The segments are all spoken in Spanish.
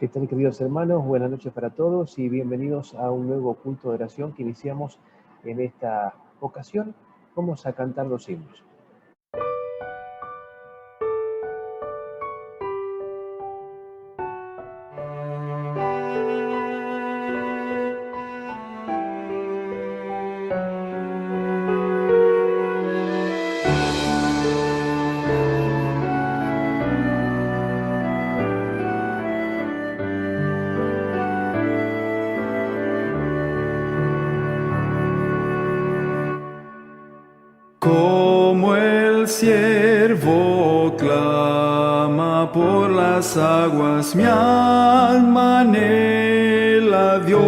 ¿Qué tal, queridos hermanos? Buenas noches para todos y bienvenidos a un nuevo culto de oración que iniciamos en esta ocasión. Vamos a cantar los himnos. Como el ciervo clama por las aguas, mi alma anhela a Dios.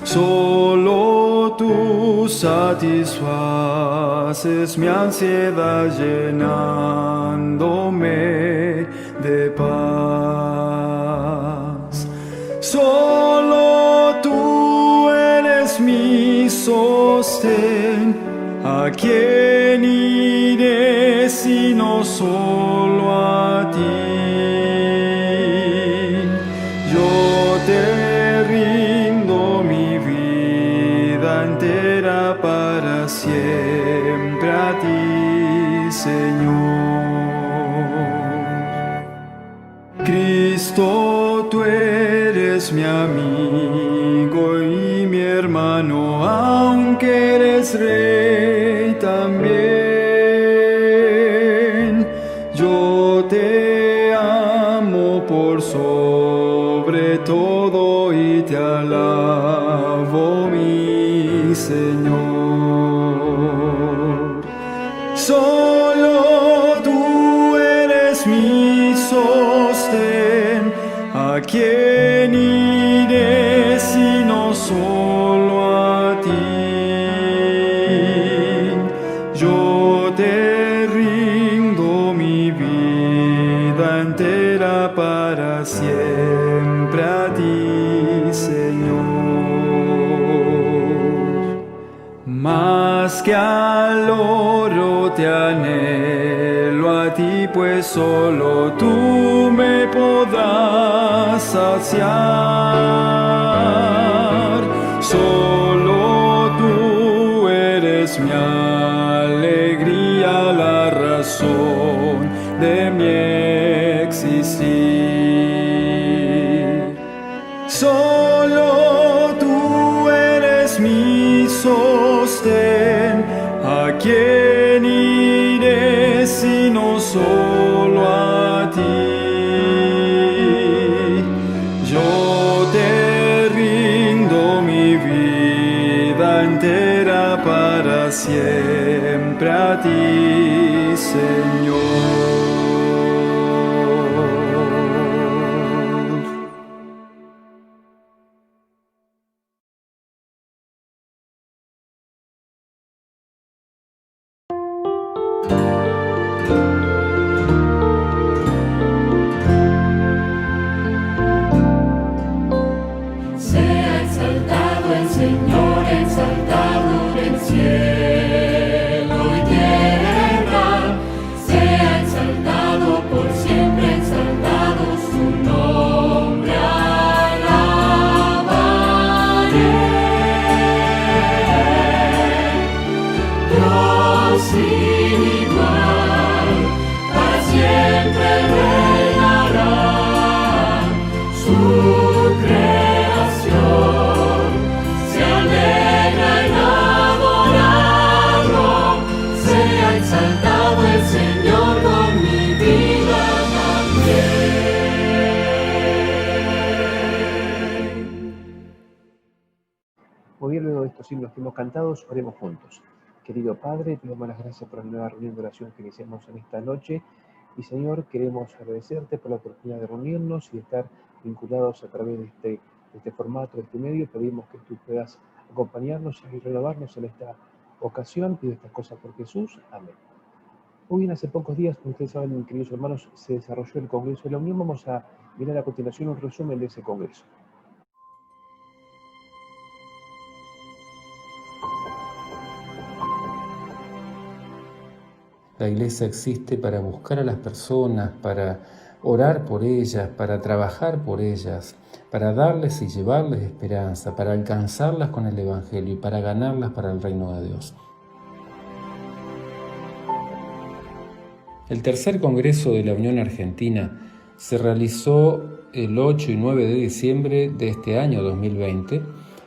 Solo tú satisfaces mi ansiedad llenándome de paz. Solo tú eres mi sostén. ¿A quién iré sino solo a ti? Yo te rindo mi vida entera para siempre a ti, Señor. Cristo, tú eres mi amigo y mi hermano, aunque eres rey también. Yo te amo por sobre todo y te alabo, mi Señor. Solo tú eres mi sostén. ¿A quién iré sino solo a ti? Yo te rindo mi vida entera para siempre a ti, Señor. Más que al oro te anhelo a ti, pues solo tú me podrás saciar. Solo tú eres mi alegría, la razón de mi existir. Solo tú eres mi sostén. ¿A quién iré sino solo a ti? Yo te rindo mi vida entera para siempre a ti, Señor. Muy bien, luego de estos himnos que hemos cantado, oremos juntos. Querido Padre, te damos las gracias por la nueva reunión de oración que iniciamos en esta noche. Y Señor, queremos agradecerte por la oportunidad de reunirnos y de estar vinculados a través de este formato, de este medio. Pedimos que tú puedas acompañarnos y renovarnos en esta ocasión. Pido estas cosas por Jesús. Amén. Muy bien, hace pocos días, como ustedes saben, queridos hermanos, se desarrolló el Congreso de la Unión. Vamos a mirar a continuación un resumen de ese Congreso. La Iglesia existe para buscar a las personas, para orar por ellas, para trabajar por ellas, para darles y llevarles esperanza, para alcanzarlas con el Evangelio y para ganarlas para el reino de Dios. El tercer Congreso de la Unión Argentina se realizó el 8 y 9 de diciembre de este año 2020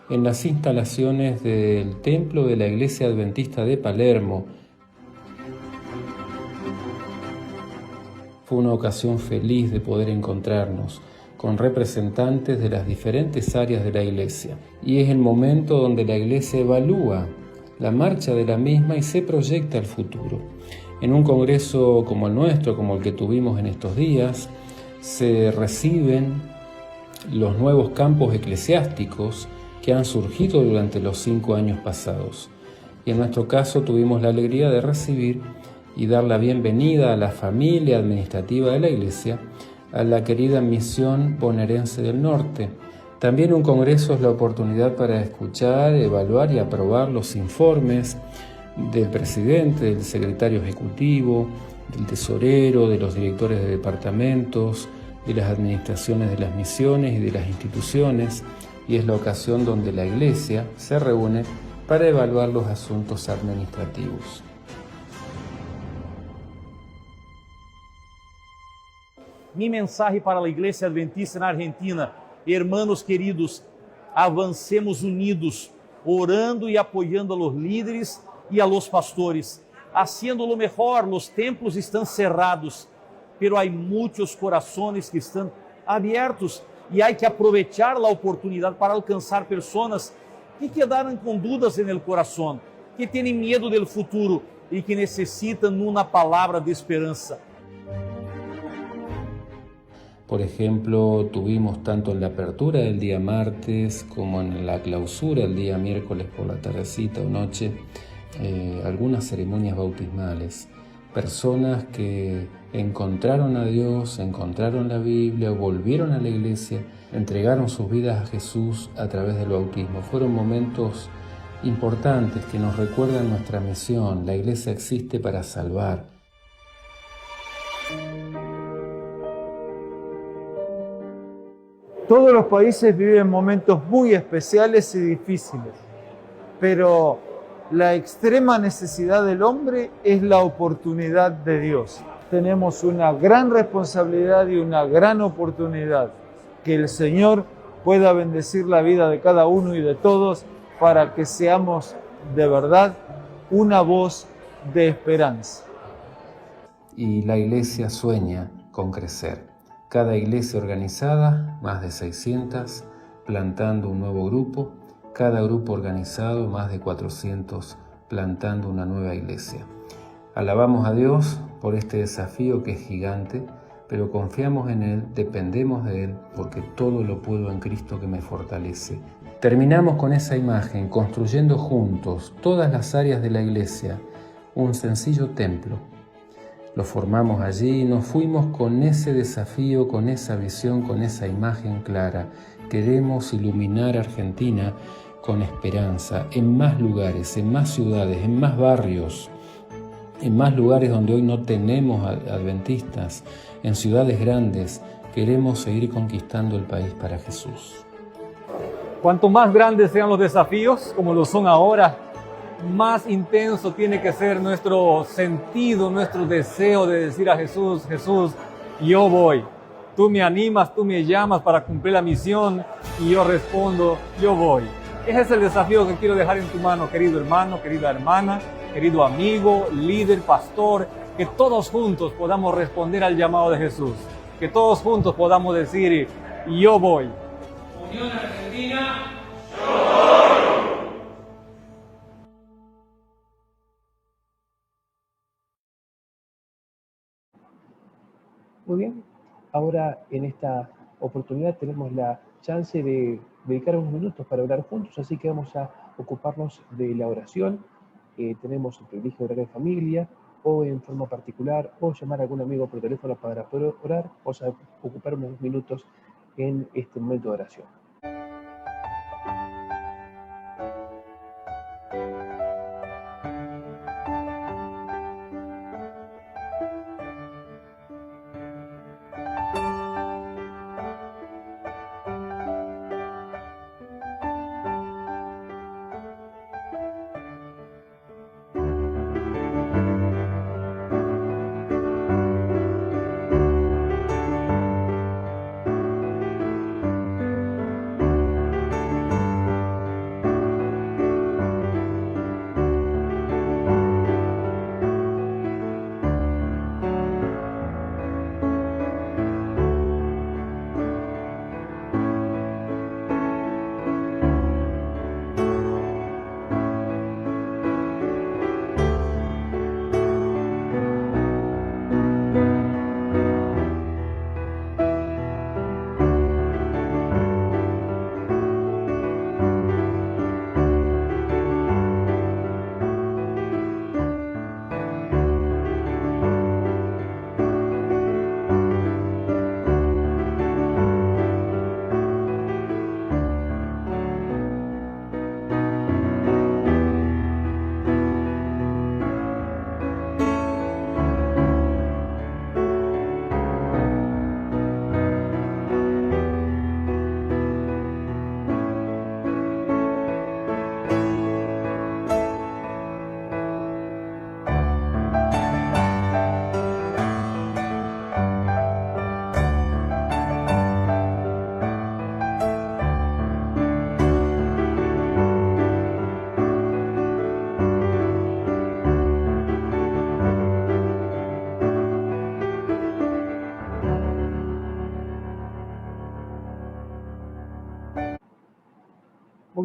en las instalaciones del Templo de la Iglesia Adventista de Palermo. Fue una ocasión feliz de poder encontrarnos con representantes de las diferentes áreas de la Iglesia. Y es el momento donde la Iglesia evalúa la marcha de la misma y se proyecta al futuro. En un congreso como el nuestro, como el que tuvimos en estos días, se reciben los nuevos campos eclesiásticos que han surgido durante los 5 años pasados. Y en nuestro caso tuvimos la alegría de recibir y dar la bienvenida a la familia administrativa de la Iglesia, a la querida Misión Bonaerense del Norte. También un congreso es la oportunidad para escuchar, evaluar y aprobar los informes del presidente, del secretario ejecutivo, del tesorero, de los directores de departamentos, de las administraciones de las misiones y de las instituciones, y es la ocasión donde la Iglesia se reúne para evaluar los asuntos administrativos. Mi mensaje para a Igreja Adventista na Argentina: hermanos queridos, avancemos unidos, orando e apoiando a los líderes e a los pastores, haciendo lo mejor. Los templos están cerrados, pero hay muchos corazones que están abiertos e hay que aprovechar la oportunidad para alcanzar personas que quedaram com dúvidas en el corazón, que tienen miedo del futuro e que necessitam una palabra de esperanza. Por ejemplo, tuvimos tanto en la apertura del día martes como en la clausura el día miércoles por la tardecita o noche, algunas ceremonias bautismales. Personas que encontraron a Dios, encontraron la Biblia, volvieron a la iglesia, entregaron sus vidas a Jesús a través del bautismo. Fueron momentos importantes que nos recuerdan nuestra misión. La iglesia existe para salvar. Todos los países viven momentos muy especiales y difíciles, pero la extrema necesidad del hombre es la oportunidad de Dios. Tenemos una gran responsabilidad y una gran oportunidad, que el Señor pueda bendecir la vida de cada uno y de todos para que seamos de verdad una voz de esperanza. Y la iglesia sueña con crecer. Cada iglesia organizada, más de 600, plantando un nuevo grupo. Cada grupo organizado, más de 400, plantando una nueva iglesia. Alabamos a Dios por este desafío que es gigante, pero confiamos en Él, dependemos de Él, porque todo lo puedo en Cristo que me fortalece. Terminamos con esa imagen, construyendo juntos todas las áreas de la iglesia, un sencillo templo. Lo formamos allí y nos fuimos con ese desafío, con esa visión, con esa imagen clara. Queremos iluminar Argentina con esperanza en más lugares, en más ciudades, en más barrios, en más lugares donde hoy no tenemos adventistas, en ciudades grandes. Queremos seguir conquistando el país para Jesús. Cuanto más grandes sean los desafíos, como lo son ahora, más intenso tiene que ser nuestro sentido, nuestro deseo de decir a Jesús: Jesús, yo voy. Tú me animas, tú me llamas para cumplir la misión y yo respondo: yo voy. Ese es el desafío que quiero dejar en tu mano, querido hermano, querida hermana, querido amigo, líder, pastor, que todos juntos podamos responder al llamado de Jesús, que todos juntos podamos decir: yo voy. Unión Argentina, yo voy. Muy bien, ahora en esta oportunidad tenemos la chance de dedicar unos minutos para orar juntos, así que vamos a ocuparnos de la oración. Tenemos el privilegio de orar en familia o en forma particular, o llamar a algún amigo por teléfono para poder orar. Vamos a ocupar unos minutos en este momento de oración.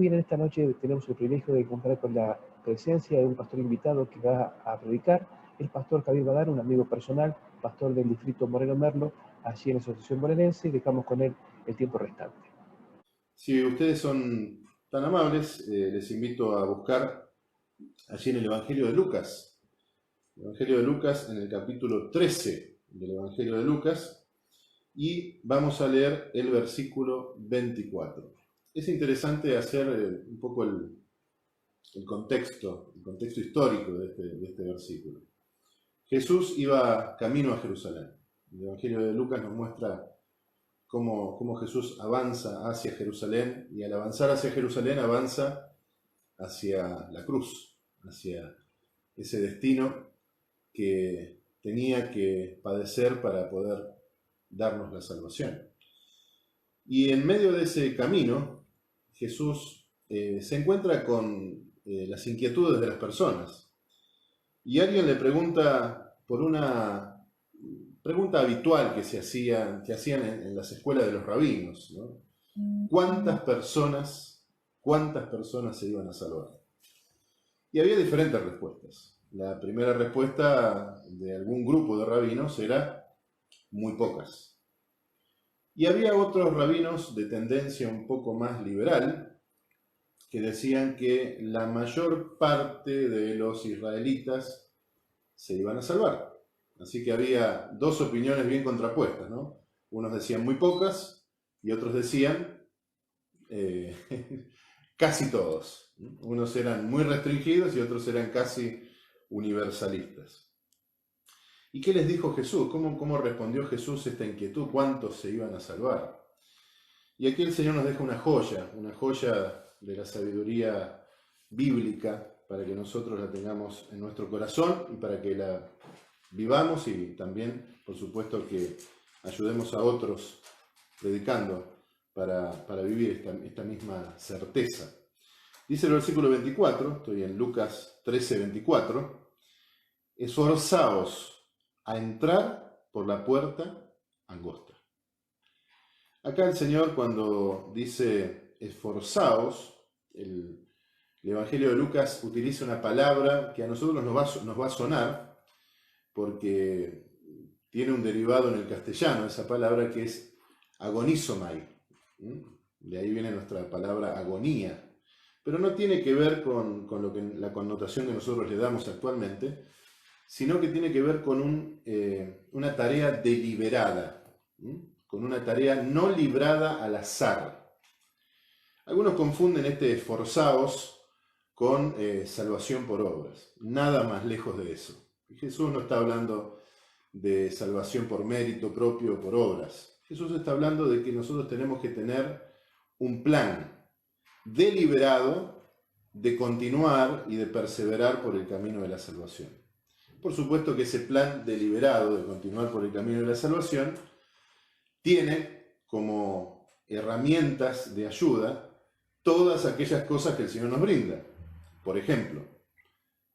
bien, en esta noche tenemos el privilegio de contar con la presencia de un pastor invitado que va a predicar, el pastor Javier Badar, un amigo personal, pastor del distrito Moreno Merlo, allí en la Asociación Bonaerense, y dejamos con él el tiempo restante. Si ustedes son tan amables, les invito a buscar allí en el Evangelio de Lucas. El Evangelio de Lucas, en el capítulo 13 del Evangelio de Lucas, y vamos a leer el versículo 24. Es interesante hacer un poco el contexto histórico de este versículo. Jesús iba camino a Jerusalén. El Evangelio de Lucas nos muestra cómo Jesús avanza hacia Jerusalén, y al avanzar hacia Jerusalén avanza hacia la cruz, hacia ese destino que tenía que padecer para poder darnos la salvación. Y en medio de ese camino, Jesús se encuentra con las inquietudes de las personas. Y alguien le pregunta por una pregunta habitual que hacían en las escuelas de los rabinos, ¿no? ¿Cuántas personas se iban a salvar? Y había diferentes respuestas. La primera respuesta de algún grupo de rabinos era muy pocas. Y había otros rabinos de tendencia un poco más liberal que decían que la mayor parte de los israelitas se iban a salvar. Así que había dos opiniones bien contrapuestas, ¿no? Unos decían muy pocas y otros decían casi todos. Unos eran muy restringidos y otros eran casi universalistas. ¿Y qué les dijo Jesús? ¿Cómo respondió Jesús a esta inquietud? ¿Cuántos se iban a salvar? Y aquí el Señor nos deja una joya de la sabiduría bíblica, para que nosotros la tengamos en nuestro corazón y para que la vivamos, y también, por supuesto, que ayudemos a otros predicando para vivir esta misma certeza. Dice el versículo 24, estoy en Lucas 13, 24, esforzaos a entrar por la puerta angosta. Acá el Señor, cuando dice esforzaos, el Evangelio de Lucas utiliza una palabra que a nosotros nos va a sonar, porque tiene un derivado en el castellano, esa palabra, que es agonizomai. De ahí viene nuestra palabra agonía. Pero no tiene que ver con la connotación que nosotros le damos actualmente, sino que tiene que ver con una tarea deliberada, con una tarea no librada al azar. Algunos confunden este esforzaos con salvación por obras. Nada más lejos de eso. Jesús no está hablando de salvación por mérito propio o por obras. Jesús está hablando de que nosotros tenemos que tener un plan deliberado de continuar y de perseverar por el camino de la salvación. Por supuesto que ese plan deliberado de continuar por el camino de la salvación tiene como herramientas de ayuda todas aquellas cosas que el Señor nos brinda. Por ejemplo,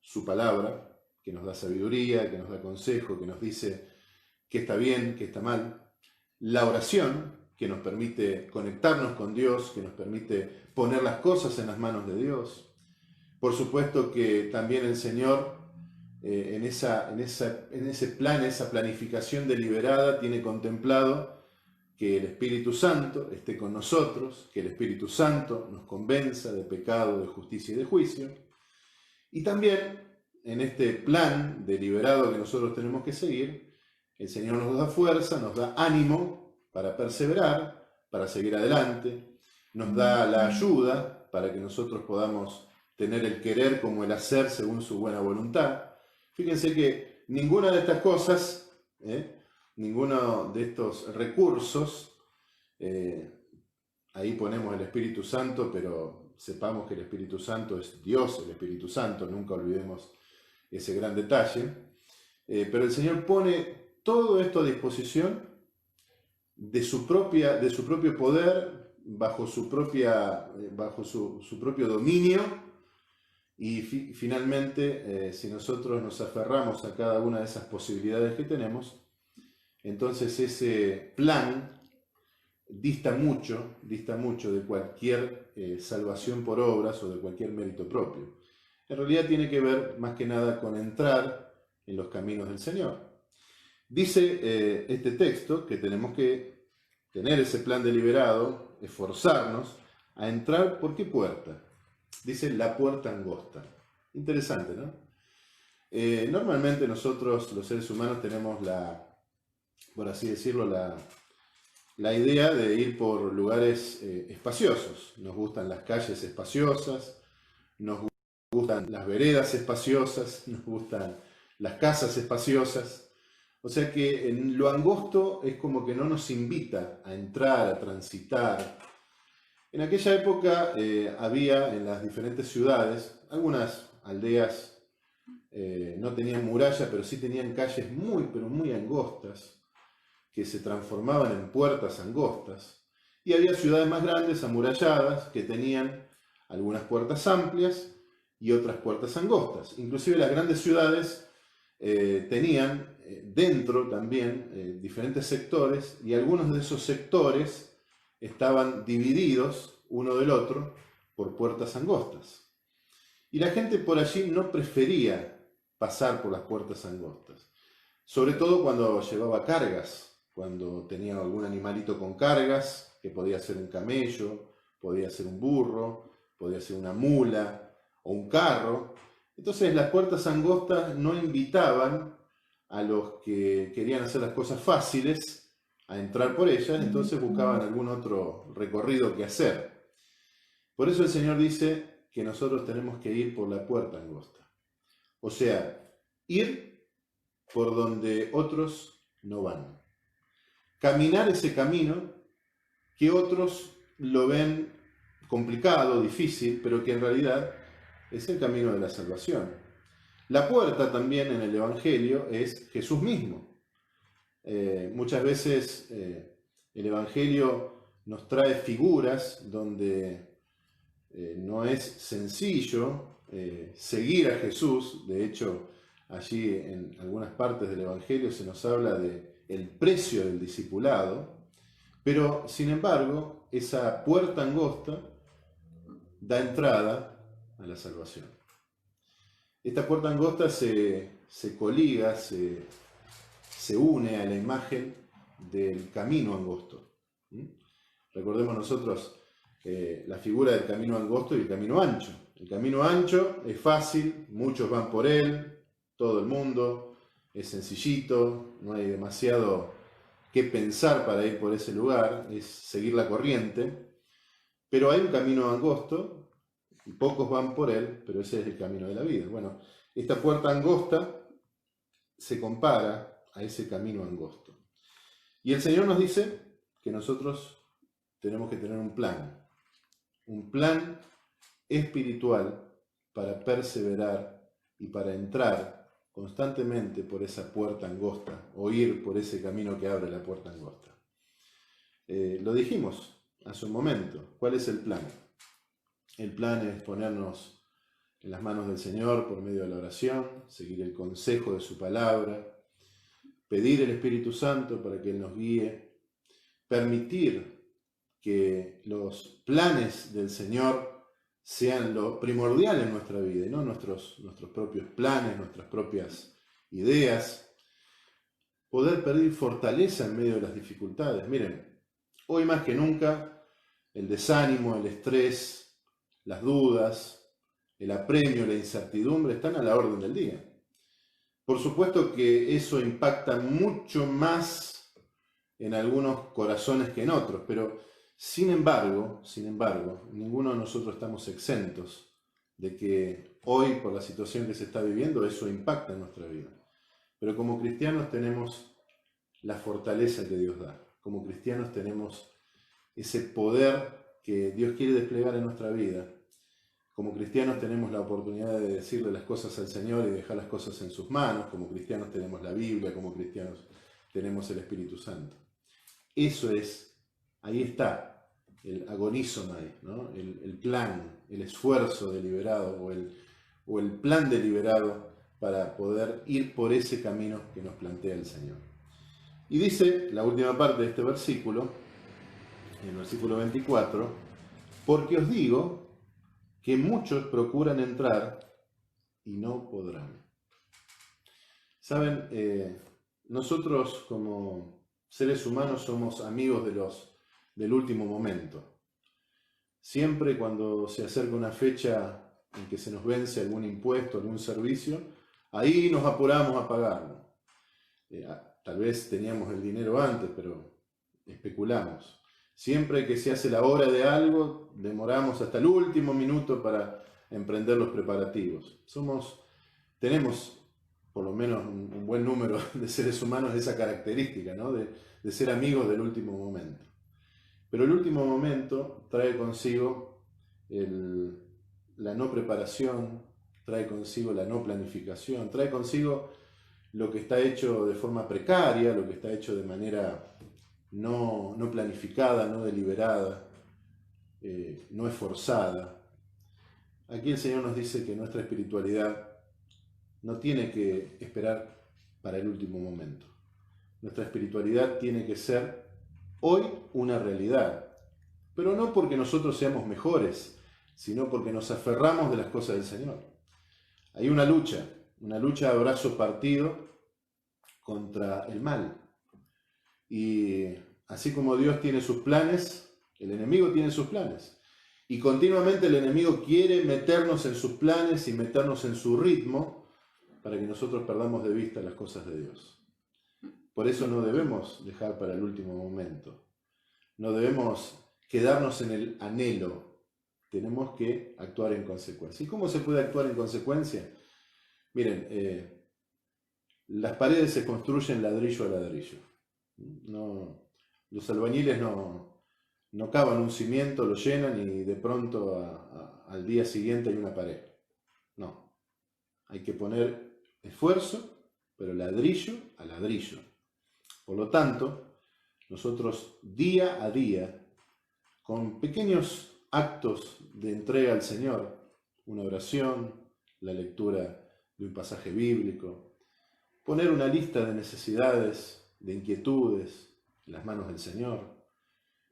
su palabra, que nos da sabiduría, que nos da consejo, que nos dice qué está bien, qué está mal. La oración, que nos permite conectarnos con Dios, que nos permite poner las cosas en las manos de Dios. Por supuesto que también el Señor, en ese plan, esa planificación deliberada, tiene contemplado que el Espíritu Santo esté con nosotros, que el Espíritu Santo nos convenza de pecado, de justicia y de juicio. Y también, en este plan deliberado que nosotros tenemos que seguir, el Señor nos da fuerza, nos da ánimo para perseverar, para seguir adelante, nos da la ayuda para que nosotros podamos tener el querer como el hacer según su buena voluntad. Fíjense que ninguna de estas cosas, ninguno de estos recursos, ahí ponemos el Espíritu Santo, pero sepamos que el Espíritu Santo es Dios, el Espíritu Santo, nunca olvidemos ese gran detalle. Pero el Señor pone todo esto a disposición de su propio poder, bajo su propio dominio, y finalmente, si nosotros nos aferramos a cada una de esas posibilidades que tenemos, entonces ese plan dista mucho de cualquier salvación por obras o de cualquier mérito propio. En realidad tiene que ver más que nada con entrar en los caminos del Señor. Dice este texto que tenemos que tener ese plan deliberado, esforzarnos a entrar. ¿Por qué puerta? Dice la puerta angosta. Interesante, ¿no? Normalmente nosotros, los seres humanos, tenemos por así decirlo, la idea de ir por lugares espaciosos. Nos gustan las calles espaciosas, nos gustan las veredas espaciosas, nos gustan las casas espaciosas. O sea que en lo angosto es como que no nos invita a entrar, a transitar. En aquella época había en las diferentes ciudades, algunas aldeas no tenían muralla, pero sí tenían calles muy, pero muy angostas, que se transformaban en puertas angostas. Y había ciudades más grandes, amuralladas, que tenían algunas puertas amplias y otras puertas angostas. Inclusive las grandes ciudades tenían dentro también diferentes sectores, y algunos de esos sectores estaban divididos uno del otro por puertas angostas. Y la gente por allí no prefería pasar por las puertas angostas, sobre todo cuando llevaba cargas, cuando tenía algún animalito con cargas, que podía ser un camello, podía ser un burro, podía ser una mula o un carro. Entonces las puertas angostas no invitaban a los que querían hacer las cosas fáciles a entrar por ellas, entonces buscaban algún otro recorrido que hacer. Por eso el Señor dice que nosotros tenemos que ir por la puerta angosta. O sea, ir por donde otros no van. Caminar ese camino que otros lo ven complicado, difícil, pero que en realidad es el camino de la salvación. La puerta también en el Evangelio es Jesús mismo. Muchas veces el Evangelio nos trae figuras donde no es sencillo seguir a Jesús. De hecho, allí en algunas partes del Evangelio se nos habla del precio del discipulado, pero sin embargo esa puerta angosta da entrada a la salvación. Esta puerta angosta se coliga, se une a la imagen del camino angosto. Recordemos nosotros la figura del camino angosto y el camino ancho. El camino ancho es fácil, muchos van por él, todo el mundo, es sencillito, no hay demasiado que pensar para ir por ese lugar, es seguir la corriente. Pero hay un camino angosto y pocos van por él, pero ese es el camino de la vida. Bueno, esta puerta angosta se compara a ese camino angosto. Y el Señor nos dice que nosotros tenemos que tener un plan espiritual para perseverar y para entrar constantemente por esa puerta angosta, o ir por ese camino que abre la puerta angosta. Lo dijimos hace un momento. ¿Cuál es el plan? El plan es ponernos en las manos del Señor por medio de la oración, seguir el consejo de su palabra, pedir el Espíritu Santo para que Él nos guíe, permitir que los planes del Señor sean lo primordial en nuestra vida, y no nuestros propios planes, nuestras propias ideas. Poder pedir fortaleza en medio de las dificultades. Miren, hoy más que nunca, el desánimo, el estrés, las dudas, el apremio, la incertidumbre están a la orden del día. Por supuesto que eso impacta mucho más en algunos corazones que en otros, pero sin embargo, ninguno de nosotros estamos exentos de que hoy, por la situación que se está viviendo, eso impacta en nuestra vida. Pero como cristianos tenemos la fortaleza que Dios da. Como cristianos tenemos ese poder que Dios quiere desplegar en nuestra vida. Como cristianos tenemos la oportunidad de decirle las cosas al Señor y dejar las cosas en sus manos. Como cristianos tenemos la Biblia, como cristianos tenemos el Espíritu Santo. Eso es, ahí está el agonizomai, ¿no? El plan, el esfuerzo deliberado o el plan deliberado para poder ir por ese camino que nos plantea el Señor. Y dice la última parte de este versículo en el versículo 24, porque os digo que muchos procuran entrar y no podrán. Saben, nosotros como seres humanos somos amigos del último momento. Siempre cuando se acerca una fecha en que se nos vence algún impuesto, algún servicio, ahí nos apuramos a pagarlo. Tal vez teníamos el dinero antes, pero especulamos. Siempre que se hace la hora de algo, demoramos hasta el último minuto para emprender los preparativos. Tenemos por lo menos un buen número de seres humanos esa característica, ¿no? de ser amigos del último momento. Pero el último momento trae consigo la no preparación, trae consigo la no planificación, trae consigo lo que está hecho de forma precaria, lo que está hecho de manera no planificada, no deliberada, no esforzada. Aquí el Señor nos dice que nuestra espiritualidad no tiene que esperar para el último momento. Nuestra espiritualidad tiene que ser hoy una realidad, pero no porque nosotros seamos mejores, sino porque nos aferramos de las cosas del Señor. Hay una lucha a brazo partido contra el mal. Y así como Dios tiene sus planes, el enemigo tiene sus planes. Y continuamente el enemigo quiere meternos en sus planes y meternos en su ritmo para que nosotros perdamos de vista las cosas de Dios. Por eso no debemos dejar para el último momento. No debemos quedarnos en el anhelo. Tenemos que actuar en consecuencia. ¿Y cómo se puede actuar en consecuencia? Miren, las paredes se construyen ladrillo a ladrillo. Los albañiles no cavan un cimiento, lo llenan y de pronto al día siguiente hay una pared. No. Hay que poner esfuerzo, pero ladrillo a ladrillo. Por lo tanto, nosotros día a día, con pequeños actos de entrega al Señor, una oración, la lectura de un pasaje bíblico, poner una lista de necesidades, de inquietudes en las manos del Señor,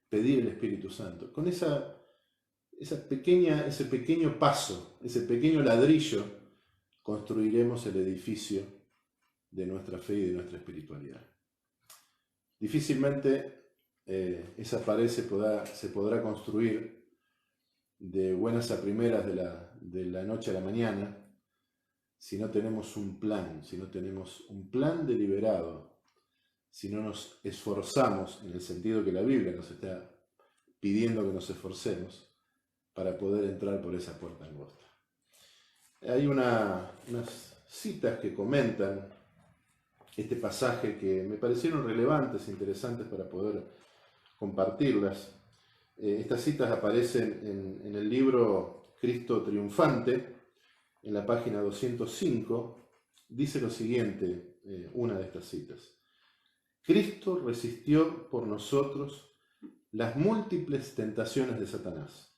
pedir el Espíritu Santo. Con ese pequeño paso, ese pequeño ladrillo, construiremos el edificio de nuestra fe y de nuestra espiritualidad. Difícilmente esa pared se podrá construir de buenas a primeras de la noche a la mañana si no tenemos un plan, si no tenemos un plan deliberado, si no nos esforzamos en el sentido que la Biblia nos está pidiendo que nos esforcemos para poder entrar por esa puerta angosta. Hay unas citas que comentan este pasaje que me parecieron relevantes e interesantes para poder compartirlas. Estas citas aparecen en el libro Cristo Triunfante, en la página 205, dice lo siguiente, una de estas citas. Cristo resistió por nosotros las múltiples tentaciones de Satanás,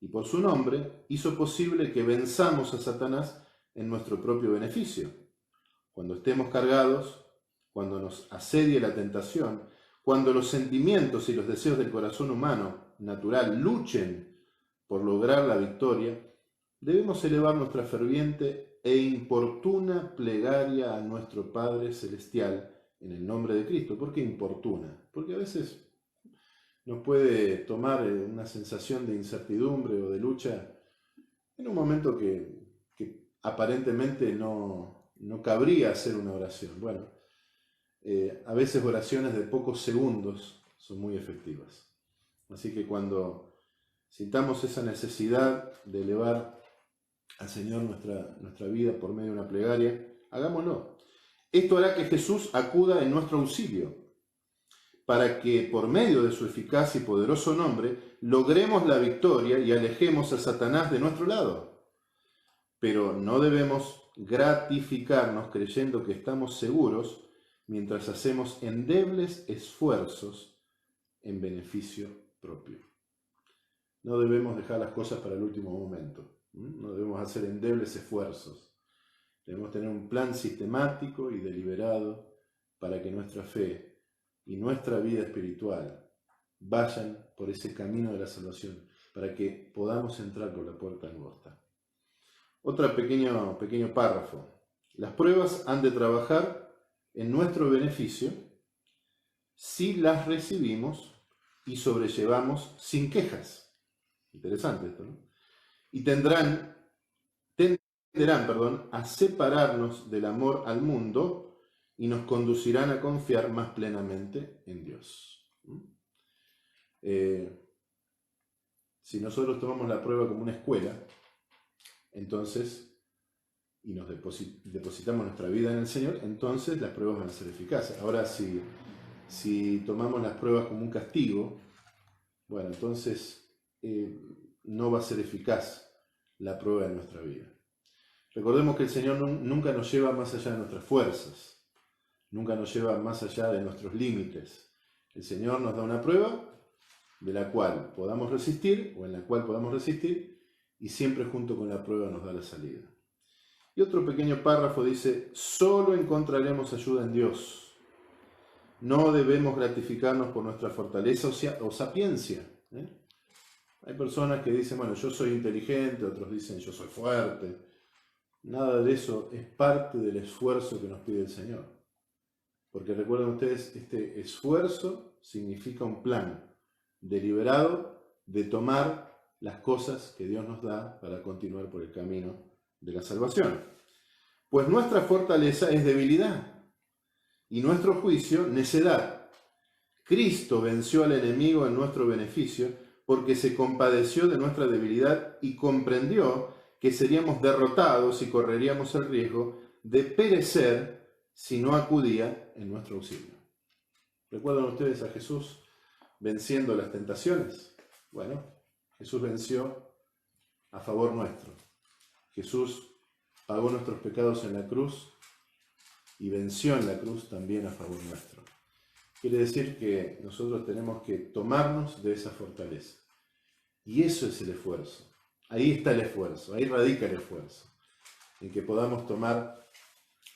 y por su nombre hizo posible que venzamos a Satanás en nuestro propio beneficio. Cuando estemos cargados, cuando nos asedie la tentación, cuando los sentimientos y los deseos del corazón humano natural luchen por lograr la victoria, debemos elevar nuestra ferviente e importuna plegaria a nuestro Padre Celestial en el nombre de Cristo. ¿Por qué importuna? Porque a veces nos puede tomar una sensación de incertidumbre o de lucha en un momento que aparentemente no cabría hacer una oración. Bueno, a veces oraciones de pocos segundos son muy efectivas. Así que cuando sintamos esa necesidad de elevar al Señor nuestra vida por medio de una plegaria, hagámoslo. Esto hará que Jesús acuda en nuestro auxilio, para que por medio de su eficaz y poderoso nombre logremos la victoria y alejemos a Satanás de nuestro lado. Pero no debemos gratificarnos creyendo que estamos seguros mientras hacemos endebles esfuerzos en beneficio propio. No debemos dejar las cosas para el último momento. No debemos hacer endebles esfuerzos. Debemos tener un plan sistemático y deliberado para que nuestra fe y nuestra vida espiritual vayan por ese camino de la salvación, para que podamos entrar por la puerta angosta. Otro pequeño párrafo. Las pruebas han de trabajar en nuestro beneficio si las recibimos y sobrellevamos sin quejas. Interesante esto, ¿no? Y tenderán, a separarnos del amor al mundo y nos conducirán a confiar más plenamente en Dios. Si nosotros tomamos la prueba como una escuela, entonces, y nos depositamos nuestra vida en el Señor, entonces las pruebas van a ser eficaces. Ahora, si tomamos las pruebas como un castigo, bueno, entonces no va a ser eficaz la prueba de nuestra vida. Recordemos que el Señor nunca nos lleva más allá de nuestras fuerzas, nunca nos lleva más allá de nuestros límites. El Señor nos da una prueba de la cual podamos resistir, o en la cual podamos resistir, y siempre junto con la prueba nos da la salida. Y otro pequeño párrafo dice, solo encontraremos ayuda en Dios. No debemos gratificarnos por nuestra fortaleza o sapiencia. Hay personas que dicen, bueno, yo soy inteligente, otros dicen, yo soy fuerte. Nada de eso es parte del esfuerzo que nos pide el Señor. Porque recuerden ustedes, este esfuerzo significa un plan deliberado de tomar las cosas que Dios nos da para continuar por el camino de la salvación. Pues nuestra fortaleza es debilidad y nuestro juicio necedad. Cristo venció al enemigo en nuestro beneficio porque se compadeció de nuestra debilidad y comprendió que seríamos derrotados y correríamos el riesgo de perecer si no acudía en nuestro auxilio. ¿Recuerdan ustedes a Jesús venciendo las tentaciones? Bueno, Jesús venció a favor nuestro. Jesús pagó nuestros pecados en la cruz y venció en la cruz también a favor nuestro. Quiere decir que nosotros tenemos que tomarnos de esa fortaleza. Y eso es el esfuerzo. Ahí está el esfuerzo, ahí radica el esfuerzo. En que podamos tomar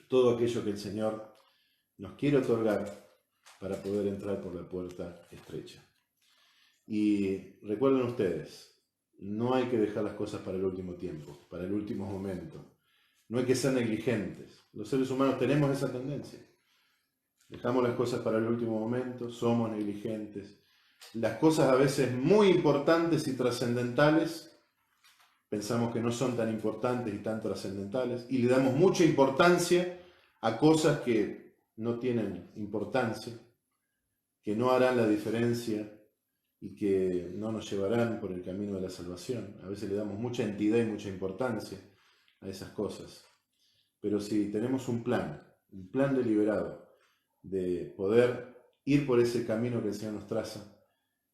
todo aquello que el Señor nos quiere otorgar para poder entrar por la puerta estrecha. Y recuerden ustedes, no hay que dejar las cosas para el último tiempo, para el último momento. No hay que ser negligentes. Los seres humanos tenemos esa tendencia. Dejamos las cosas para el último momento, somos negligentes. Las cosas a veces muy importantes y trascendentales, pensamos que no son tan importantes y tan trascendentales, y le damos mucha importancia a cosas que no tienen importancia, que no harán la diferencia y que no nos llevarán por el camino de la salvación. A veces le damos mucha entidad y mucha importancia a esas cosas. Pero si tenemos un plan deliberado de poder ir por ese camino que el Señor nos traza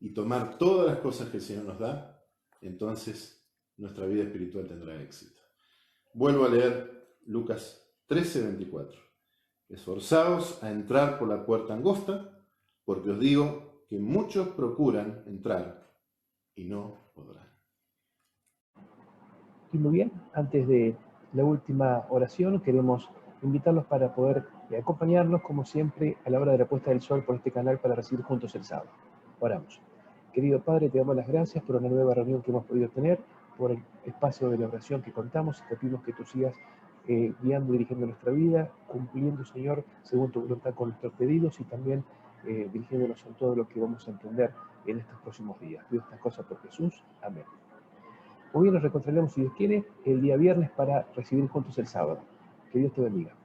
y tomar todas las cosas que el Señor nos da, entonces nuestra vida espiritual tendrá éxito. Vuelvo a leer Lucas 13:24. Esforzaos a entrar por la puerta angosta, porque os digo que muchos procuran entrar y no podrán. Y muy bien, antes de la última oración, queremos invitarlos para poder acompañarnos, como siempre, a la hora de la puesta del sol por este canal para recibir juntos el sábado. Oramos. Querido Padre, te damos las gracias por una nueva reunión que hemos podido tener, por el espacio de la oración que contamos, y te pedimos que tú sigas guiando y dirigiendo nuestra vida, cumpliendo, Señor, según tu voluntad con nuestros pedidos y también dirigiéndonos en todo lo que vamos a entender en estos próximos días. Pido estas cosas por Jesús. Amén. Muy bien, nos reencontraremos, si Dios quiere, el día viernes para recibir juntos el sábado. Que Dios te bendiga.